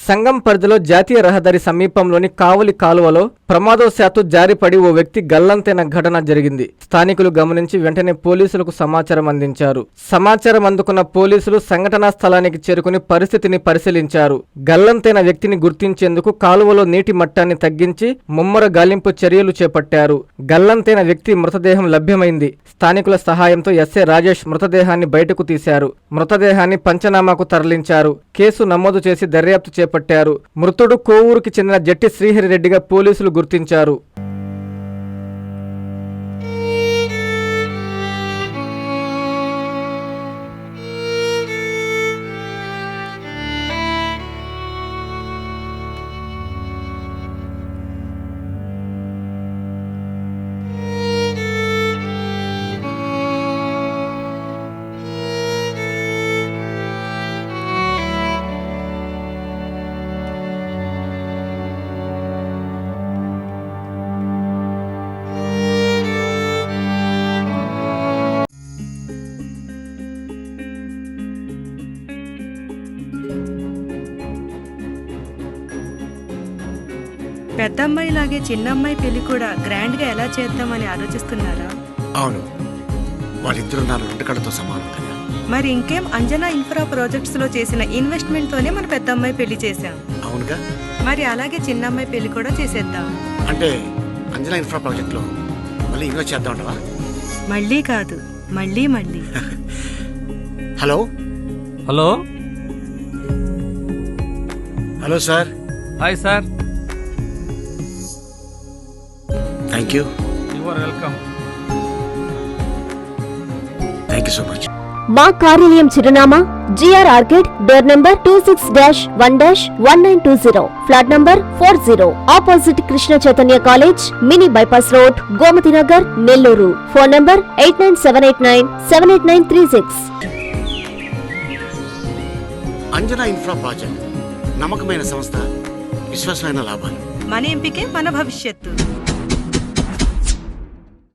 సంగం పరిధిలో జాతీయ రహదారి సమీపంలోని కావలి కాలువలో ప్రమాదవశాత్తు జారిపడి ఓ వ్యక్తి గల్లంతైన ఘటన జరిగింది. స్థానికులు గమనించి వెంటనే పోలీసులకు సమాచారం అందించారు. సమాచారం అందుకున్న పోలీసులు సంఘటనా స్థలానికి చేరుకుని పరిస్థితిని పరిశీలించారు. గల్లంతైన వ్యక్తిని గుర్తించేందుకు కాలువలో నీటి మట్టాన్ని తగ్గించి ముమ్మర గాలింపు చర్యలు చేపట్టారు. గల్లంతైన వ్యక్తి మృతదేహం లభ్యమైంది. స్థానికుల సహాయంతో ఎస్ఐ రాజేష్ మృతదేహాన్ని బయటకు తీశారు. మృతదేహాన్ని పంచనామాకు తరలించారు. కేసు నమోదు చేసి దర్యాప్తు చేపట్టారు. మృతుడు కోవూరుకి చెందిన జట్టి శ్రీహరిరెడ్డిగా పోలీసులు గుర్తించారు. పెద్దమ్మాయి లాగే చిన్నమ్మాయి పెళ్లి కూడా గ్రాండ్ గా ఎలా చేద్దామని ఆలోచిస్తున్నారా? అవును, వాళ్ళిద్దరు నా రెండు కళ్ళతో సమానం కదా. మరి ఇంకేం, అంజనా ఇన్ఫ్రా ప్రాజెక్ట్స్ లో చేసిన ఇన్వెస్ట్మెంట్ తోనే మన పెద్దమ్మాయి పెళ్లి చేశాం. అవునుగా, మరి అలాగే చిన్నమ్మాయి పెళ్లి కూడా చేసేద్దాం. అంటే అంజనా ఇన్ఫ్రా ప్రాజెక్ట్ లో మళ్ళీ ఇన్వెస్ట్ చేద్దాం అంటావా? మళ్ళీ కాదు, మళ్ళీ మళ్ళీ. Hello hello hello sir. Hi sir. Thank you. You are welcome. Thank you so much. మా కార్యాలయం చిరునామా GR orchid, door number 26-1-1920, flat number 40, opposite Krishna Chaitanya college, mini bypass road, Gomathi Nagar, Nellore. Phone number 8978978936. Anjana infra project నమ్మకమైన సంస్థ, విశ్వాసమైన లాభాలు. మన ఎంపికే మన భవిష్యత్తు.